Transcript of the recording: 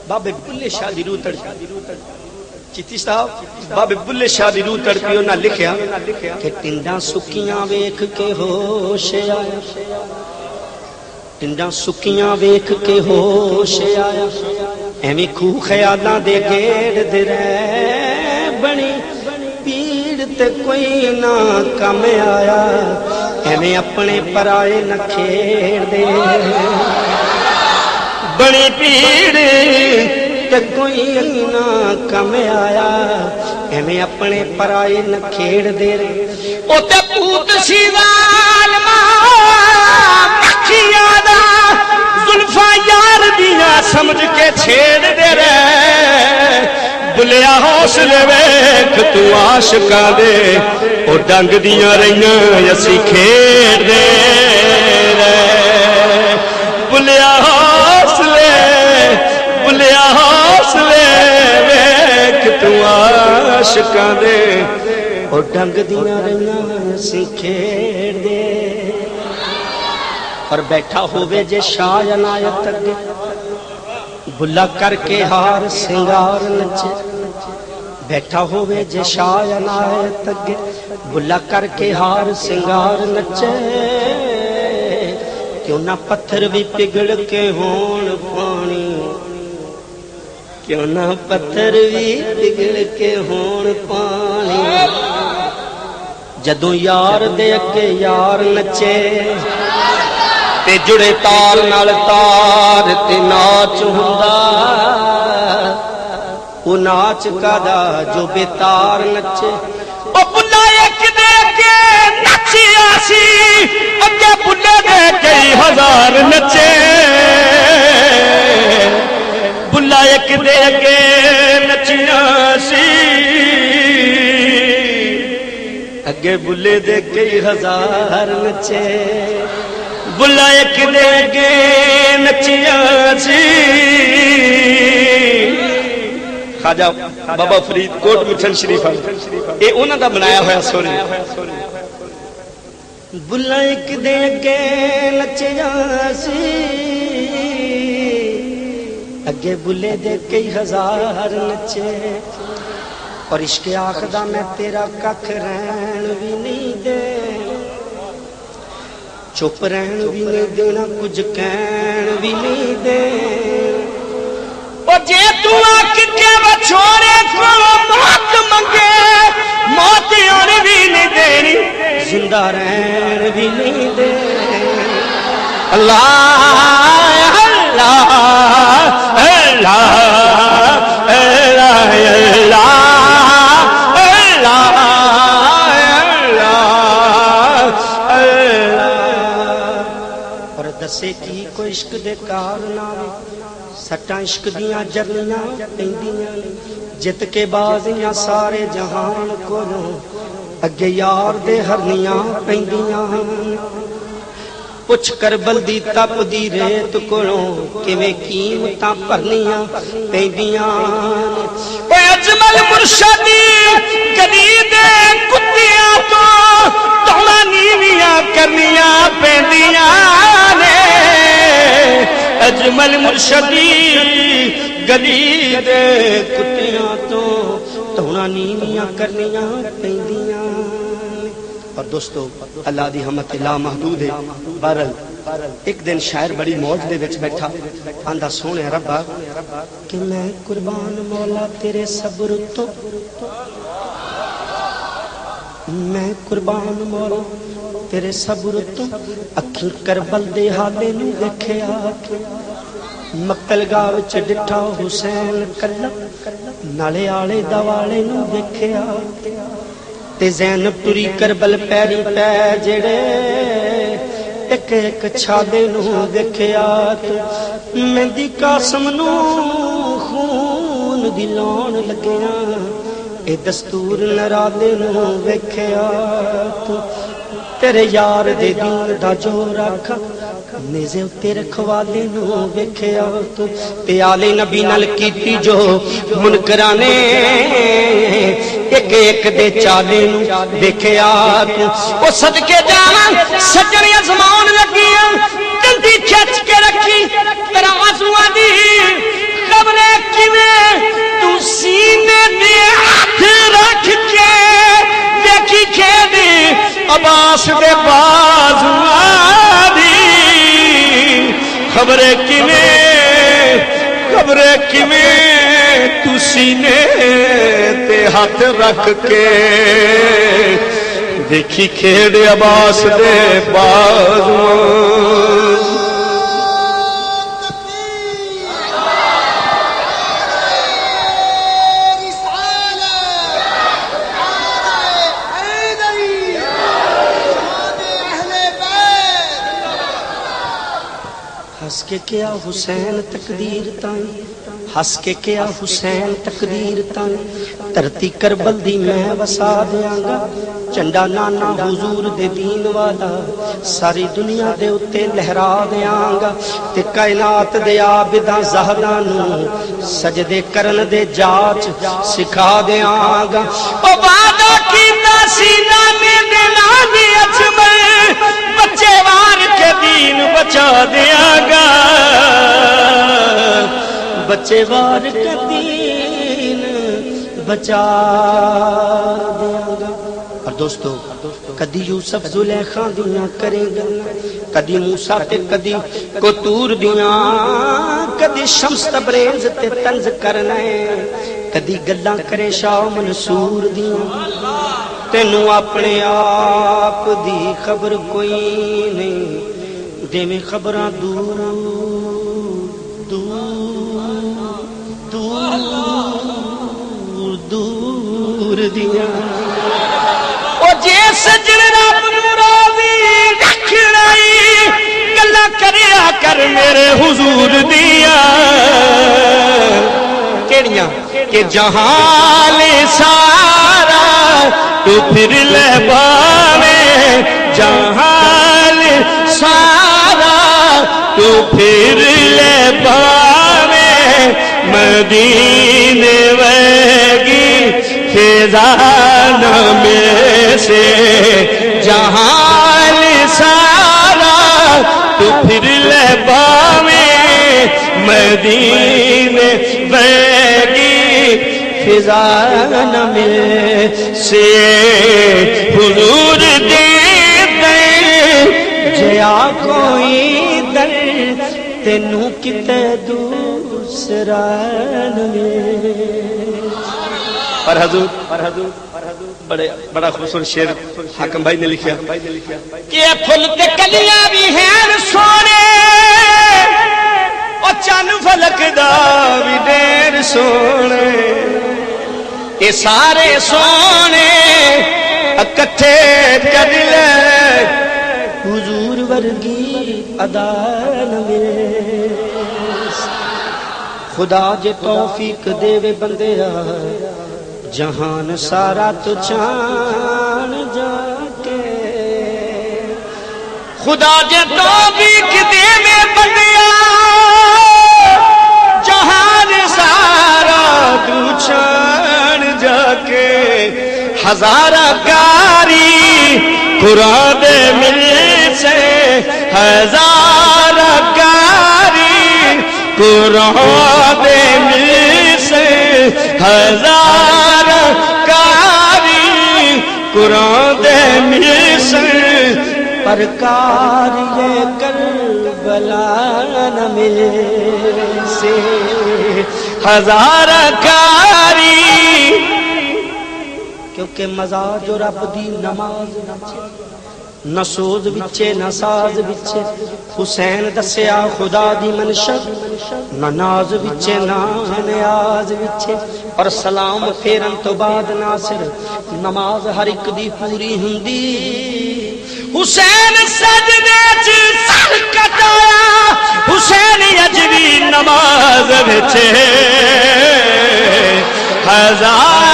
بابے بلے شاہ دی روح تڑپی چیتی صاحب بابے بلے شاہ دی روح تڑپی انہاں لکھیا کہ ٹنڈاں سکیاں ویکھ کے ہوش آیا ٹنڈاں سکیاں ویکھ کے ہوش آیا ایویں کھو خیالاں دے گھیر دے رہ بنی پیڑ تے کوئی نہ کم آیا ایویں اپنے پرائے نہ کھیڑ دے بڑی پیڑ تے کوئی نہ کم آیا ایویں اپنے پرائے نہ کھیڑ دے او تے پوت سی ظالما اکھیاں دا زلفاں یار دیاں سمجھ کے چھیڑ دے رے بلیا حوصلے ویکھ تو عاشقاں دے او ڈنگ دیاں رہیاں اسی کھیڑ دے رے بلیا بلیا حوصلے ویکھ تو عاشقاں دے او ڈنگ دیاں رہیاں اسی کھیڑ دے اور بیٹھا ہووے جے شاہ عنایت اگے بلا کر کے ہار سنگار نچے بیٹھا ہووے جے شاہ عنایت اگے بلا کر کے ہار سنگار نچے کیوں نہ پتھر بھی پگھل کے ہون پانی کیوں نہ پتھر بھی پگھل کے ہون پانی جدوں یار دے کے یار نچے تے جڑے تال نال تار تے ناچ ہوندا او ناچ کادا جو بے تار نچے او بلا ایک دے کے نچیا سی اگے بلے دے کئی ہزار نچے بلا ایک دے کے نچیا سی اگے بلے دے کئی ہزار نچے بلا ایک دے کے نچیا سی خواجہ بابا فرید کوٹ مٹھن شریف اے انہاں دا بنایا ہویا سوری بلا ایک دے کے نچیا سی اگے بلے دے کئی ہزار نچے اور عشق آخدا میں تیرا ککھ رہن بھی نہیں دے چپ رہن بھی نہیں دینا کچھ کہن بھی نہیں دے اور جے تو آکھ کے بچھوڑے کو موت منگے موت اور بھی نہیں دینی زندہ رہن بھی نہیں دے اللہ اللہ اللہ اللہ دسے کی کو عشق دے کارنامے سٹاں عشق دیاں جرنیاں پیندیاں جت کے بازیاں سارے جہان کولوں اگے یار دے ہرنیاں پیندیاں پچھ کربل دی تپ دی ریت کولوں کیویں قیمتاں بھرنیاں پیندیاں اے اجمل مرشدی کدی دے کتیاں تو توڑا نیویاں کرنیاں پیندیاں اجمل مرشدی گلی دے کتیاں تو توڑا نیویاں کرنیاں پیندیاں اور دوستو اللہ دی حمد لا محدود ہے بہرحال ایک دن شاعر بڑی موج دے وچ بیٹھا آندا سونے ربا کہ میں قربان مولا تیرے صبر تو میں قربان مولا تیرے صبر تو اکھیں کربل دے حالے نوں ویکھیا مقتل گاہ وچ ڈٹھا حسین کلا نالے آلے دوالے نوں ویکھیا تے زینب ٹری کربل پیری پے جڑے ایک ایک چھالے نوں ویکھیا مہندی قاسم نوں خون دی لون لگیا اے دستور نرالے نوں ویکھیا تیرے یار دے دین دا جو رکھا نیزے اتے رکھوالے نوں ویکھیا تے آلے نبی نال کیتی جو منکرانے ایک ایک دے چالے نوں ویکھیا او صدقے جاواں سجنیاں زمان لگیاں جلدی کھچ کے رکھی ترازواں دی عباس دے بازواں دی خبرے کیویں تو سینے تے ہاتھ رکھ کے دیکھی کھیڑ عباس دے بازواں ہس کے کیا حسین تقدیر تائیں ہس کے کیا حسین تقدیر تائیں دھرتی کربل دی میں وسا دیاں گا چنڈا نانا حضور دے دین والا ساری دنیا دے اتے لہرا دیاں گا تے کائنات دے عابداں زہداں نوں سجدے کرن دے جاچ سکھا دیاں گا او وعدہ کیتا سی نانے دے نانے اجمل بچے وار کے دین بچا دیاں گا بچے وار کے دین بچا دیاں گا اور دوستو کدی یوسف زلیخا دیاں کریں گا کدی موسیٰ تے کدی کتور دیاں کدی شمس تبریز تے طنز کرنے کدی گلاں کرے شاہ منصور دیاں تینوں اپنے آپ دی خبر کوئی نہیں دے میں خبراں دور دیاں او جے سجن رب نوں راضی رکھنائی گلاں کریا کر میرے حضور دیاں کیڑیاں کہ جہان سارا تو پھر لے باویں جہان سارا تو پھر لے باویں مدینے ویگی خزان میں سے جہان سارا تو پھر لے باویں مدینے ویگی خزان میں سے حضور دے جیا کوئی در تینوں کتے دوسرا پر حضور بڑا خوبصورت شعر حاکم بھائی نے لکھا کہ پھل تے کلیاں بھی ہیں سونے او چن فلک دا بھی ڈیر سونے یہ سارے سونے اکٹھے کر لے حضور ورگی ادا نہ ملے خدا جے توفیق دے وے بندیا جہان سارا تو جان جا کے خدا جے توفیق دے وے بندیا جہان سارا تو جان جا کے ہزارہ کاری قرآن دے مل سے ہزارہ کاری قرآن دے مل سے ہزارہ کاری قرآن دے مل سے پر کاری کربلا نہ مل سے ہزارہ کاری کیونکہ مزاج و رب دی نماز نہ سوز وچے نہ ساز وچے حسین دسیا خدا دی منشا نہ ناز وچے نہ نیاز وچے اور سلام پھیرن تو بعد ناصر نماز ہر ایک دی پوری ہندی حسین سجدے چ سر کٹایا حسین اجوی نماز وچے ہزار